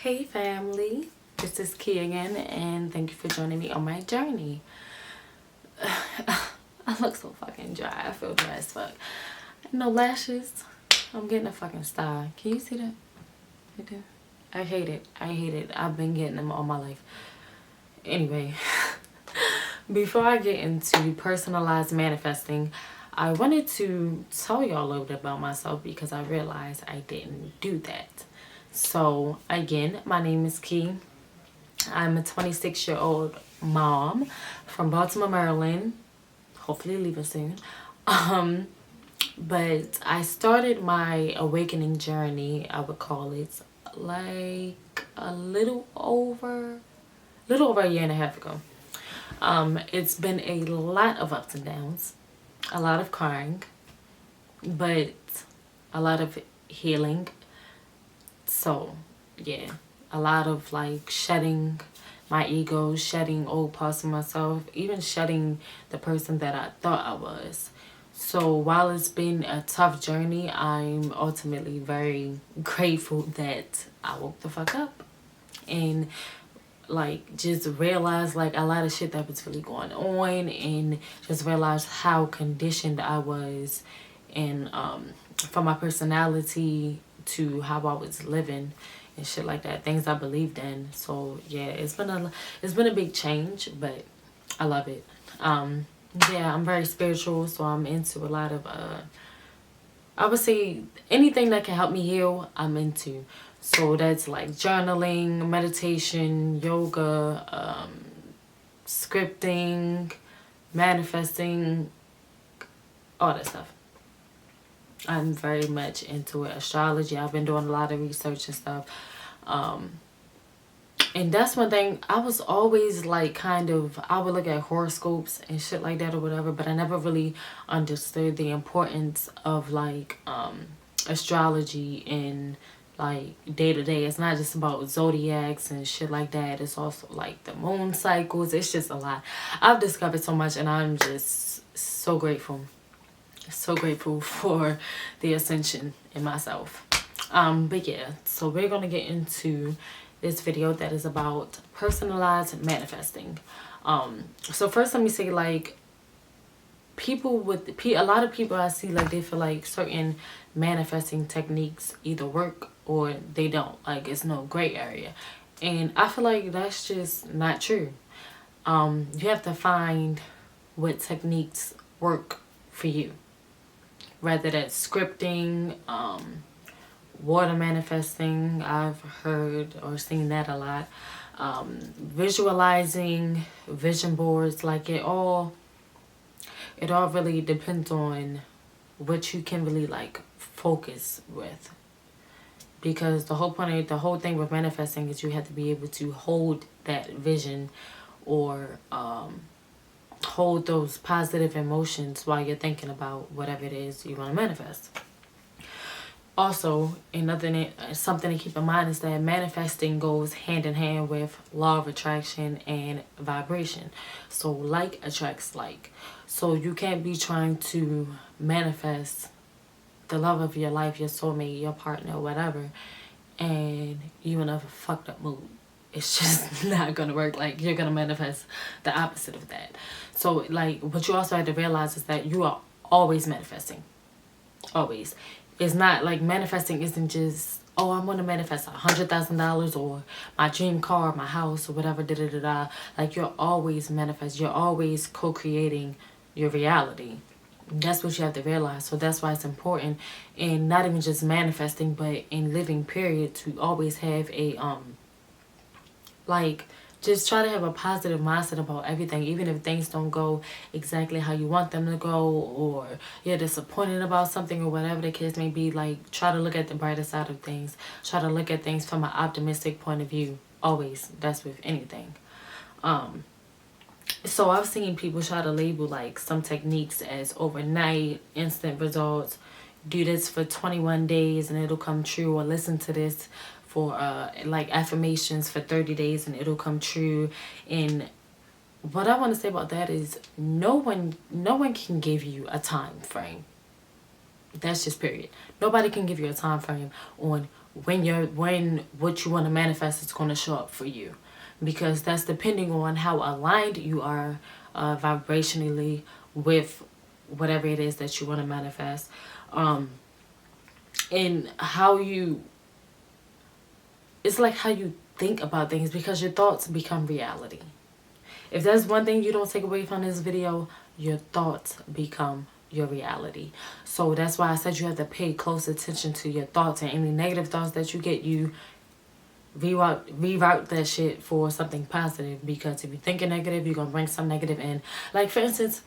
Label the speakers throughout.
Speaker 1: Hey family, this is Key again, and thank you for joining me on my journey. I look so fucking dry. I feel dry as fuck. No lashes. I'm getting a fucking style. Can you see that? Right there? I hate it. I hate it. I've been getting them all my life. Anyway, before I get into personalized manifesting, I wanted to tell y'all a little bit about myself because I realized I didn't do that. So again, my name is Key. I'm a 26-year-old mom from Baltimore, Maryland. Hopefully leaving soon. But I started my awakening journey, I would call it, like a little over a year and a half ago. It's been a lot of ups and downs, a lot of crying, but a lot of healing. So yeah, a lot of like shedding my ego, shedding old parts of myself, even shedding the person that I thought I was. So while it's been a tough journey, I'm ultimately very grateful that I woke the fuck up and like just realized like a lot of shit that was really going on, and just realized how conditioned I was, and from my personality to how I was living and shit like that, things I believed in. So yeah, it's been a big change, but I love it. Yeah, I'm very spiritual, so I'm into a lot of I would say anything that can help me heal, I'm into. So that's like journaling, meditation, yoga, scripting, manifesting, all that stuff. I'm very much into it. Astrology, I've been doing a lot of research and stuff. And that's one thing, I was always like I would look at horoscopes and shit like that or whatever, but I never really understood the importance of like astrology and like day to day. It's not just about zodiacs and shit like that. It's also like the moon cycles. It's just a lot. I've discovered so much, and I'm just so grateful. So grateful for the ascension in myself. But yeah, so we're gonna get into this video that is about personalized manifesting. So first let me say, like, a lot of people I see, like, they feel like certain manifesting techniques either work or they don't, like it's no gray area, and I feel like that's just not true. You have to find what techniques work for you, whether that's scripting, water manifesting, I've heard or seen that a lot, visualizing, vision boards, like it all really depends on what you can really like focus with, because the whole thing with manifesting is you have to be able to hold that vision, or hold those positive emotions while you're thinking about whatever it is you want to manifest. Also, something to keep in mind is that manifesting goes hand in hand with law of attraction and vibration. So like attracts like. So you can't be trying to manifest the love of your life, your soulmate, your partner, whatever, and you in a fucked up mood. It's just not gonna work. Like, you're gonna manifest the opposite of that. So like, what you also have to realize is that you are always manifesting. Always. It's not like manifesting isn't just, oh, I'm going to manifest $100,000 or my dream car, my house, or whatever, da da da da. Like, you're always manifesting. You're always co-creating your reality. That's what you have to realize. So that's why it's important, and not even just manifesting, but in living period, to always have a like, just try to have a positive mindset about everything, even if things don't go exactly how you want them to go, or you're disappointed about something, or whatever the case may be. Like, try to look at the brighter side of things. Try to look at things from an optimistic point of view. Always. That's with anything. So I've seen people try to label like some techniques as overnight, instant results. Do this for 21 days and it'll come true, or listen to this for like affirmations for 30 days and it'll come true. And what I want to say about that is no one can give you a time frame. That's just period. Nobody can give you a time frame on when what you want to manifest is going to show up for you, because that's depending on how aligned you are vibrationally with whatever it is that you want to manifest, and how you, it's like how you think about things, because your thoughts become reality. If there's one thing you don't take away from this video, your thoughts become your reality. So that's why I said you have to pay close attention to your thoughts, and any negative thoughts that you get, you reroute that shit for something positive, because if you're thinking negative, you're gonna bring some negative in. Like, for instance,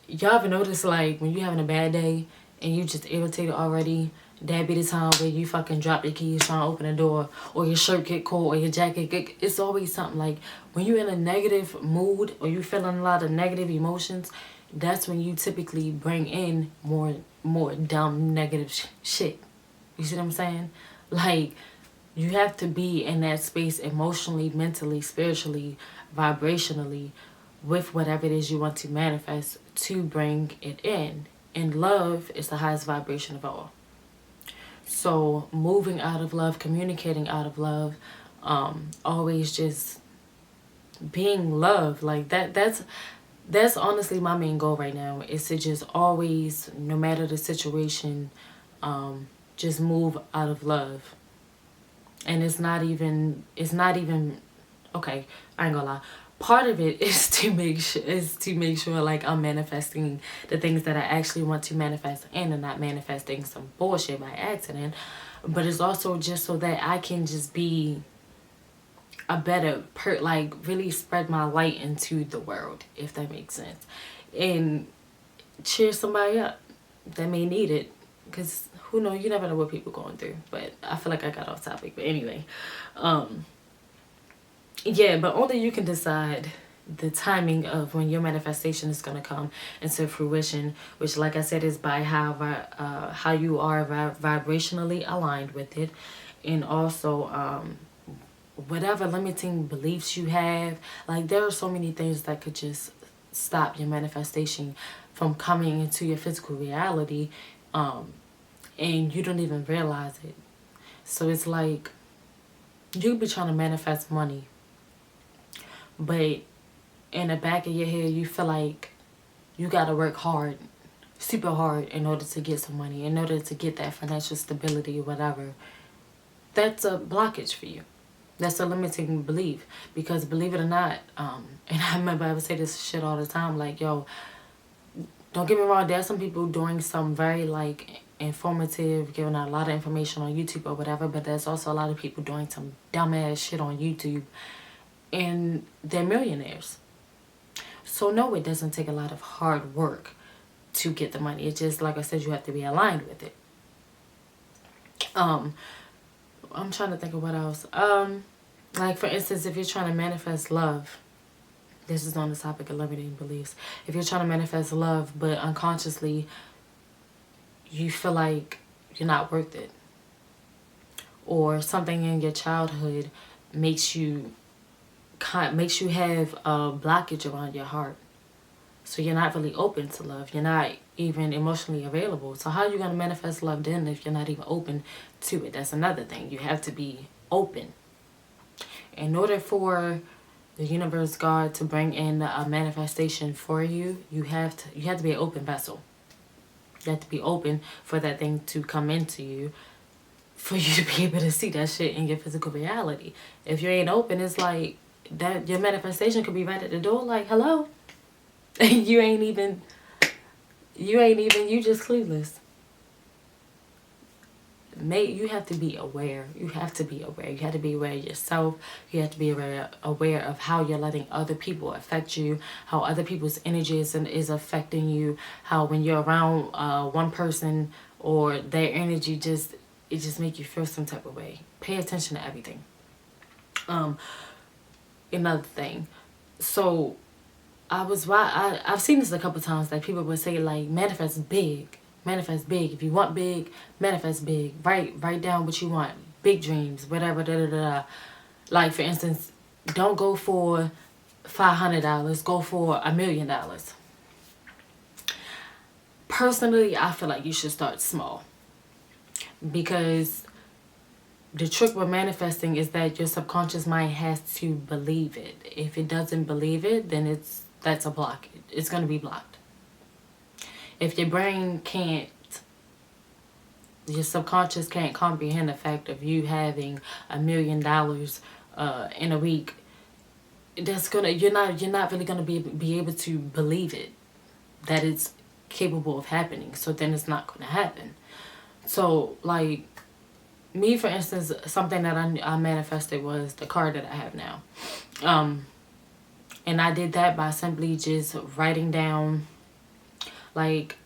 Speaker 1: y'all ever notice, like, when you're having a bad day and you just irritated already, that be the time where you fucking drop your keys trying to open the door, or your shirt get cold, or your jacket get, it's always something. Like, when you're in a negative mood, or you feeling a lot of negative emotions, that's when you typically bring in more dumb negative shit. You see what I'm saying? Like, you have to be in that space emotionally, mentally, spiritually, vibrationally, with whatever it is you want to manifest, to bring it in. And love is the highest vibration of all. So moving out of love, communicating out of love, always just being love, like that's honestly my main goal right now, is to just always, no matter the situation, just move out of love. And it's not even okay, I ain't gonna lie, part of it is to make sure like I'm manifesting the things that I actually want to manifest, and I'm not manifesting some bullshit by accident. But it's also just so that I can just be a better like really spread my light into the world, if that makes sense, and cheer somebody up that may need it, because who knows, you never know what people going through. But I feel like I got off topic. But anyway, yeah, but only you can decide the timing of when your manifestation is going to come into fruition, which, like I said, is by how you are vibrationally aligned with it, and also whatever limiting beliefs you have. Like, there are so many things that could just stop your manifestation from coming into your physical reality, and you don't even realize it. So it's like, you be trying to manifest money, but in the back of your head you feel like you gotta work hard, super hard, in order to get some money, in order to get that financial stability or whatever. That's a blockage for you. That's a limiting belief. Because believe it or not, and I remember I would say this shit all the time, like, yo, don't get me wrong, there's some people doing some very like informative, giving out a lot of information on YouTube or whatever, but there's also a lot of people doing some dumbass shit on YouTube, and they're millionaires. So no, it doesn't take a lot of hard work to get the money. It's just, like I said, you have to be aligned with it. I'm trying to think of what else. Like, for instance, if you're trying to manifest love, this is on the topic of limiting beliefs. If you're trying to manifest love, but unconsciously you feel like you're not worth it, or something in your childhood makes you have a blockage around your heart, so you're not really open to love, you're not even emotionally available. So how are you going to manifest love then if you're not even open to it? That's another thing. You have to be open. In order for the universe, God, to bring in a manifestation for you, you have to be an open vessel. You have to be open for that thing to come into you, for you to be able to see that shit in your physical reality. If you ain't open, it's like that your manifestation could be right at the door, like, hello. you just clueless. You have to be aware. You have to be aware. You have to be aware of yourself. You have to be aware of how you're letting other people affect you, how other people's energy is affecting you, how when you're around one person or their energy just make you feel some type of way. Pay attention to everything. Another thing. So I've seen this a couple times, that people would say, like, manifest big. Manifest big. If you want big, manifest big. Write down what you want. Big dreams, whatever, da da da. Like, for instance, don't go for $500. Go for $1 million. Personally, I feel like you should start small. Because the trick with manifesting is that your subconscious mind has to believe it. If it doesn't believe it, then that's a block. It's going to be blocked. If your brain can't, your subconscious can't comprehend the fact of you having $1 million in a week, you're not really gonna be able to believe it, that it's capable of happening. So then it's not gonna happen. So like me, for instance, something that I manifested was the car that I have now. And I did that by simply just writing down, like,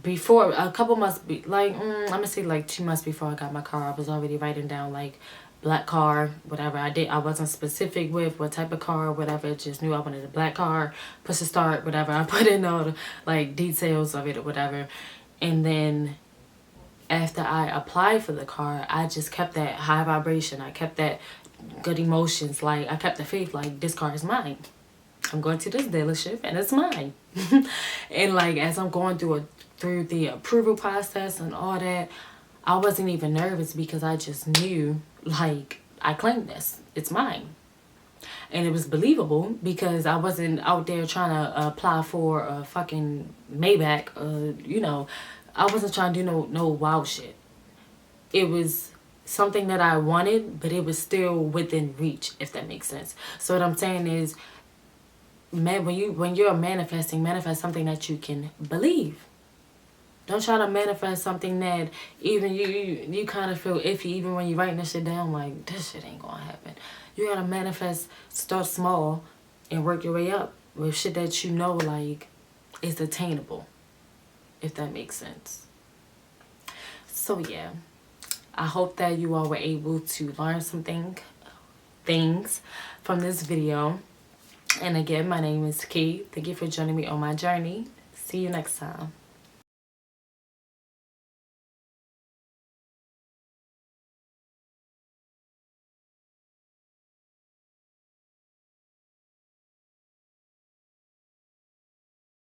Speaker 1: before a couple months, I'm gonna say like 2 months before I got my car, I was already writing down like black car, whatever. I wasn't specific with what type of car, whatever. Just knew I wanted a black car. Push to start, whatever. I put in all the like details of it or whatever. And then after I applied for the car, I just kept that high vibration. I kept that good emotions. Like, I kept the faith, like, this car is mine. I'm going to this dealership and it's mine. And like, as I'm going through the approval process and all that, I wasn't even nervous because I just knew, like, I claimed this. It's mine. And it was believable because I wasn't out there trying to apply for a fucking Maybach. I wasn't trying to do no wild shit. It was something that I wanted, but it was still within reach, if that makes sense. So what I'm saying is, man, when you're manifest something that you can believe. Don't try to manifest something that even you kind of feel iffy, even when you're writing this shit down, like, this shit ain't gonna happen. You gotta manifest, start small, and work your way up with shit that you know, like, is attainable, if that makes sense. So yeah, I hope that you all were able to learn some things from this video. And again, my name is Key. Thank you for joining me on my journey. See you next time.